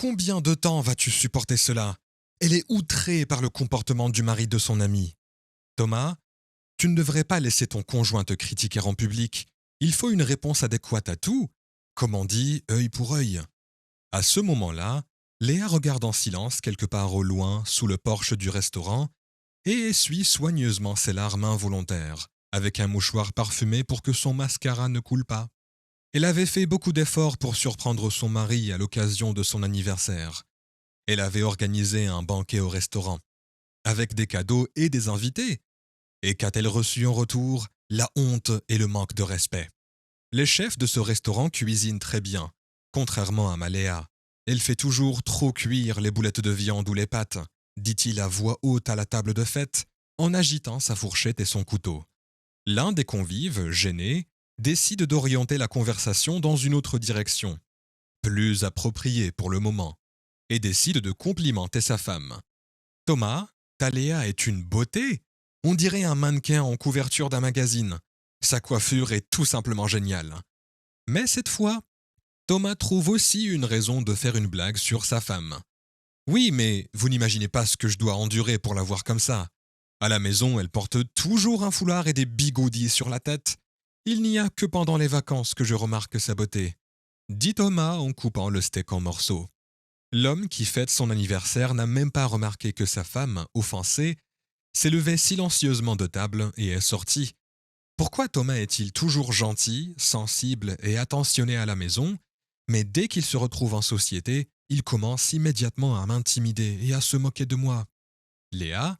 Combien de temps vas-tu supporter cela? Elle est outrée par le comportement du mari de son ami. Thomas, tu ne devrais pas laisser ton conjoint te critiquer en public. Il faut une réponse adéquate à tout. Comme on dit, œil pour œil. À ce moment-là, Léa regarde en silence quelque part au loin, sous le porche du restaurant, et essuie soigneusement ses larmes involontaires, avec un mouchoir parfumé pour que son mascara ne coule pas. Elle avait fait beaucoup d'efforts pour surprendre son mari à l'occasion de son anniversaire. Elle avait organisé un banquet au restaurant, avec des cadeaux et des invités. Et qu'a-t-elle reçu en retour? La honte et le manque de respect. Les chefs de ce restaurant cuisinent très bien, contrairement à Maléa. Elle fait toujours trop cuire les boulettes de viande ou les pâtes, dit-il à voix haute à la table de fête, en agitant sa fourchette et son couteau. L'un des convives, gêné, décide d'orienter la conversation dans une autre direction, plus appropriée pour le moment, et décide de complimenter sa femme. Thomas, ta Léa est une beauté. On dirait un mannequin en couverture d'un magazine. Sa coiffure est tout simplement géniale. Mais cette fois, Thomas trouve aussi une raison de faire une blague sur sa femme. Oui, mais vous n'imaginez pas ce que je dois endurer pour la voir comme ça. À la maison, elle porte toujours un foulard et des bigoudis sur la tête. Il n'y a que pendant les vacances que je remarque sa beauté, dit Thomas en coupant le steak en morceaux. L'homme qui fête son anniversaire n'a même pas remarqué que sa femme, offensée, s'est levée silencieusement de table et est sortie. Pourquoi Thomas est-il toujours gentil, sensible et attentionné à la maison, mais dès qu'il se retrouve en société, il commence immédiatement à m'intimider et à se moquer de moi? Léa,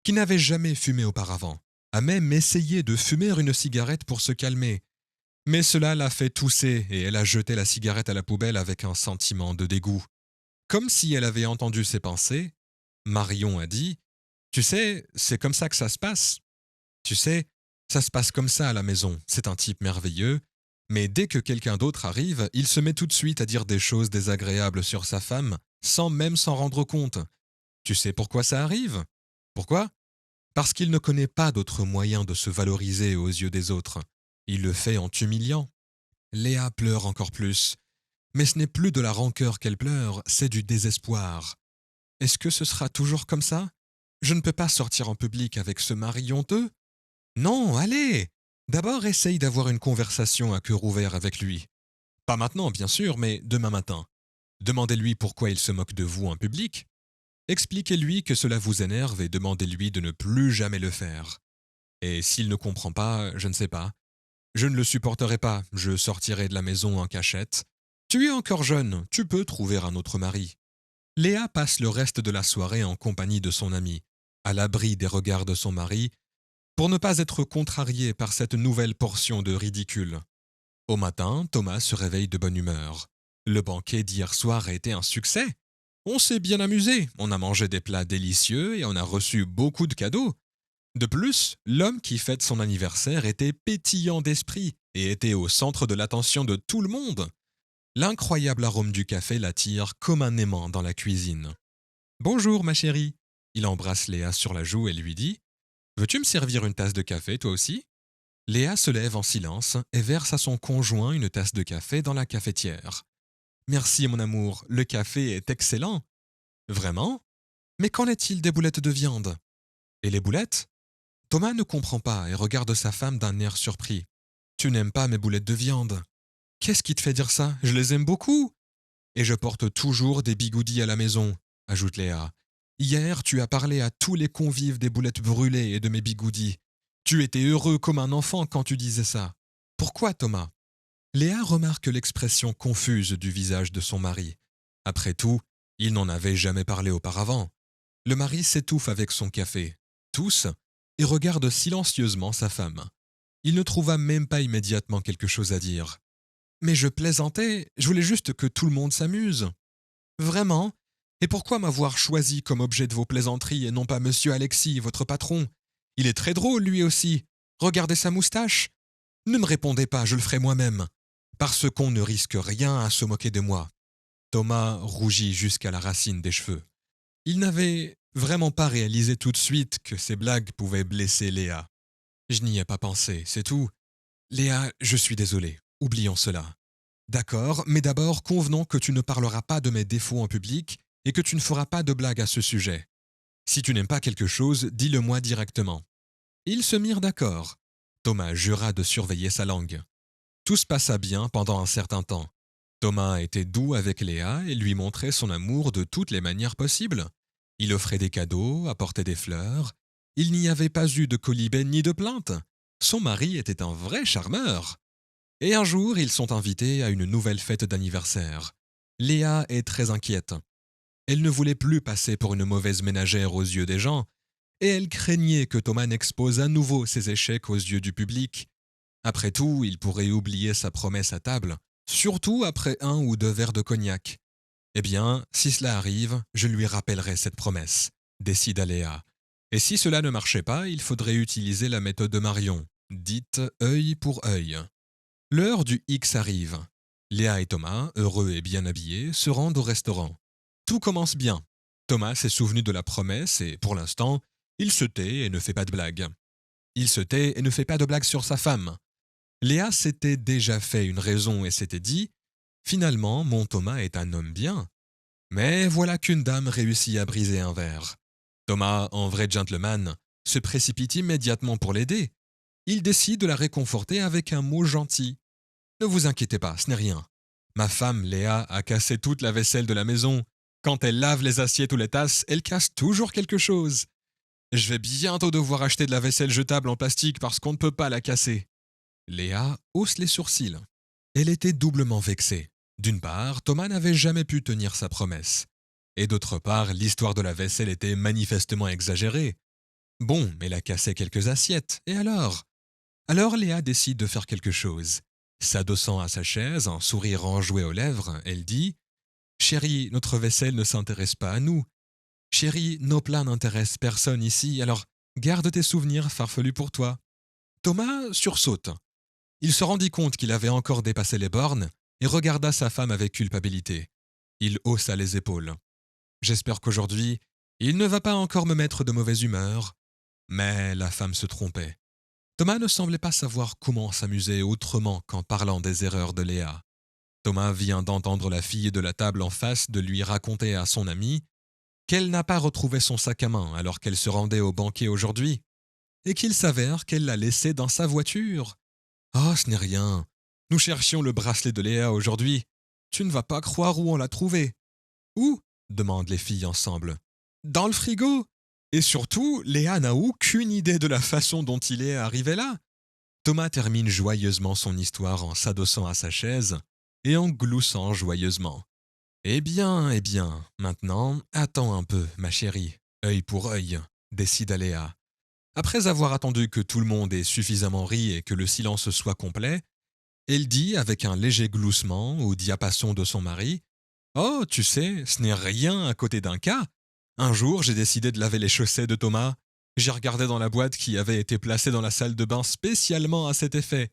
qui n'avait jamais fumé auparavant, a même essayé de fumer une cigarette pour se calmer. Mais cela l'a fait tousser et elle a jeté la cigarette à la poubelle avec un sentiment de dégoût. Comme si elle avait entendu ses pensées, Marion a dit: Tu sais, c'est comme ça que ça se passe. Tu sais, ça se passe comme ça à la maison. C'est un type merveilleux. Mais dès que quelqu'un d'autre arrive, il se met tout de suite à dire des choses désagréables sur sa femme, sans même s'en rendre compte. Tu sais pourquoi ça arrive? Pourquoi? Parce qu'il ne connaît pas d'autre moyen de se valoriser aux yeux des autres. Il le fait en t'humiliant. Léa pleure encore plus. Mais ce n'est plus de la rancœur qu'elle pleure, c'est du désespoir. Est-ce que ce sera toujours comme ça? Je ne peux pas sortir en public avec ce mari honteux. Non, allez! D'abord, essaye d'avoir une conversation à cœur ouvert avec lui. Pas maintenant, bien sûr, mais demain matin. Demandez-lui pourquoi il se moque de vous en public. Expliquez-lui que cela vous énerve et demandez-lui de ne plus jamais le faire. Et s'il ne comprend pas, je ne sais pas. Je ne le supporterai pas, je sortirai de la maison en cachette. Tu es encore jeune, tu peux trouver un autre mari. Léa passe le reste de la soirée en compagnie de son ami, à l'abri des regards de son mari, pour ne pas être contrariée par cette nouvelle portion de ridicule. Au matin, Thomas se réveille de bonne humeur. Le banquet d'hier soir a été un succès. On s'est bien amusé, on a mangé des plats délicieux et on a reçu beaucoup de cadeaux. De plus, l'homme qui fête son anniversaire était pétillant d'esprit et était au centre de l'attention de tout le monde. L'incroyable arôme du café l'attire comme un aimant dans la cuisine. Bonjour, ma chérie. Il embrasse Léa sur la joue et lui dit: Veux-tu me servir une tasse de café, toi aussi? Léa se lève en silence et verse à son conjoint une tasse de café dans la cafetière. Merci, mon amour, le café est excellent. Vraiment? Mais qu'en est-il des boulettes de viande? Et les boulettes? Thomas ne comprend pas et regarde sa femme d'un air surpris. Tu n'aimes pas mes boulettes de viande? Qu'est-ce qui te fait dire ça? Je les aime beaucoup. Et je porte toujours des bigoudis à la maison, ajoute Léa. Hier, tu as parlé à tous les convives des boulettes brûlées et de mes bigoudis. Tu étais heureux comme un enfant quand tu disais ça. Pourquoi, Thomas? Léa remarque l'expression confuse du visage de son mari. Après tout, il n'en avait jamais parlé auparavant. Le mari s'étouffe avec son café, tousse, et regarde silencieusement sa femme. Il ne trouva même pas immédiatement quelque chose à dire. Mais je plaisantais, je voulais juste que tout le monde s'amuse. Vraiment? Et pourquoi m'avoir choisi comme objet de vos plaisanteries et non pas monsieur Alexis, votre patron? Il est très drôle, lui aussi. Regardez sa moustache. Ne me répondez pas, je le ferai moi-même. Parce qu'on ne risque rien à se moquer de moi. Thomas rougit jusqu'à la racine des cheveux. Il n'avait vraiment pas réalisé tout de suite que ces blagues pouvaient blesser Léa. Je n'y ai pas pensé, c'est tout. Léa, je suis désolé. Oublions cela. D'accord, mais d'abord convenons que tu ne parleras pas de mes défauts en public et que tu ne feras pas de blagues à ce sujet. Si tu n'aimes pas quelque chose, dis-le-moi directement. Ils se mirent d'accord. Thomas jura de surveiller sa langue. Tout se passa bien pendant un certain temps. Thomas était doux avec Léa et lui montrait son amour de toutes les manières possibles. Il offrait des cadeaux, apportait des fleurs. Il n'y avait pas eu de quolibets ni de plaintes. Son mari était un vrai charmeur. Et un jour, ils sont invités à une nouvelle fête d'anniversaire. Léa est très inquiète. Elle ne voulait plus passer pour une mauvaise ménagère aux yeux des gens, et elle craignait que Thomas n'expose à nouveau ses échecs aux yeux du public. Après tout, il pourrait oublier sa promesse à table, surtout après un ou deux verres de cognac. Eh bien, si cela arrive, je lui rappellerai cette promesse, décida Léa. Et si cela ne marchait pas, il faudrait utiliser la méthode de Marion, dite œil pour œil. L'heure du X arrive. Léa et Thomas, heureux et bien habillés, se rendent au restaurant. Tout commence bien. Thomas s'est souvenu de la promesse et, pour l'instant, il se tait et ne fait pas de blagues. Il se tait et ne fait pas de blagues sur sa femme. Léa s'était déjà fait une raison et s'était dit « Finalement, mon Thomas est un homme bien ». Mais voilà qu'une dame réussit à briser un verre. Thomas, en vrai gentleman, se précipite immédiatement pour l'aider. Il décide de la réconforter avec un mot gentil. « Ne vous inquiétez pas, ce n'est rien. Ma femme, Léa, a cassé toute la vaisselle de la maison. Quand elle lave les assiettes ou les tasses, elle casse toujours quelque chose. Je vais bientôt devoir acheter de la vaisselle jetable en plastique parce qu'on ne peut pas la casser. » Léa hausse les sourcils. Elle était doublement vexée. D'une part, Thomas n'avait jamais pu tenir sa promesse. Et d'autre part, l'histoire de la vaisselle était manifestement exagérée. Bon, elle a cassé quelques assiettes, et alors? Alors Léa décide de faire quelque chose. S'adossant à sa chaise, un sourire enjoué aux lèvres, elle dit « Chérie, notre vaisselle ne s'intéresse pas à nous. Chérie, nos plats n'intéressent personne ici, alors garde tes souvenirs farfelus pour toi. » Thomas sursaute. Il se rendit compte qu'il avait encore dépassé les bornes et regarda sa femme avec culpabilité. Il haussa les épaules. J'espère qu'aujourd'hui, il ne va pas encore me mettre de mauvaise humeur. Mais la femme se trompait. Thomas ne semblait pas savoir comment s'amuser autrement qu'en parlant des erreurs de Léa. Thomas vient d'entendre la fille de la table en face de lui raconter à son amie qu'elle n'a pas retrouvé son sac à main alors qu'elle se rendait au banquet aujourd'hui, et qu'il s'avère qu'elle l'a laissé dans sa voiture. Oh, ce n'est rien. Nous cherchions le bracelet de Léa aujourd'hui. Tu ne vas pas croire où on l'a trouvé. Où demandent les filles ensemble. Dans le frigo. Et surtout, Léa n'a aucune idée de la façon dont il est arrivé là. Thomas termine joyeusement son histoire en s'adossant à sa chaise et en gloussant joyeusement. Eh bien, maintenant, attends un peu, ma chérie. Œil pour œil, décida Léa. Après avoir attendu que tout le monde ait suffisamment ri et que le silence soit complet, elle dit avec un léger gloussement au diapason de son mari « Oh, tu sais, ce n'est rien à côté d'un cas. Un jour, j'ai décidé de laver les chaussettes de Thomas. J'ai regardé dans la boîte qui avait été placée dans la salle de bain spécialement à cet effet.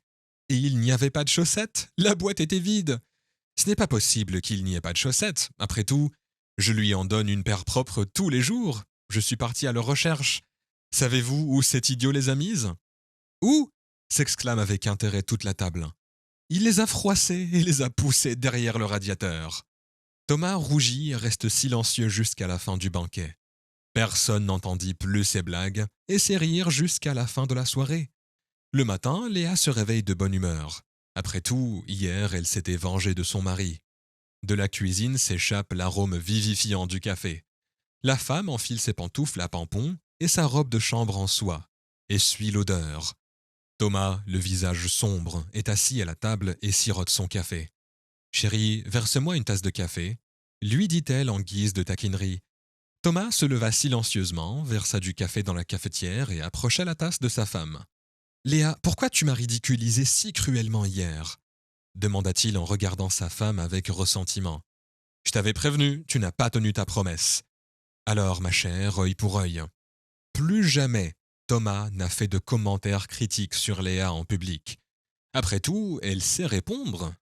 Et il n'y avait pas de chaussettes, la boîte était vide. Ce n'est pas possible qu'il n'y ait pas de chaussettes. Après tout, je lui en donne une paire propre tous les jours. Je suis parti à leur recherche. Savez-vous où cet idiot les a mises ? Où ? S'exclame avec intérêt toute la table. Il les a froissées et les a poussées derrière le radiateur. Thomas rougit et reste silencieux jusqu'à la fin du banquet. Personne n'entendit plus ses blagues et ses rires jusqu'à la fin de la soirée. Le matin, Léa se réveille de bonne humeur. Après tout, hier, elle s'était vengée de son mari. De la cuisine s'échappe l'arôme vivifiant du café. La femme enfile ses pantoufles à pampons et sa robe de chambre en soie, et suit l'odeur. Thomas, le visage sombre, est assis à la table et sirote son café. « Chérie, verse-moi une tasse de café », lui dit-elle en guise de taquinerie. Thomas se leva silencieusement, versa du café dans la cafetière et approcha la tasse de sa femme. « Léa, pourquoi tu m'as ridiculisé si cruellement hier ?» demanda-t-il en regardant sa femme avec ressentiment. « Je t'avais prévenu, tu n'as pas tenu ta promesse. Alors, ma chère, œil pour œil. » Plus jamais Thomas n'a fait de commentaires critiques sur Léa en public. Après tout, elle sait répondre.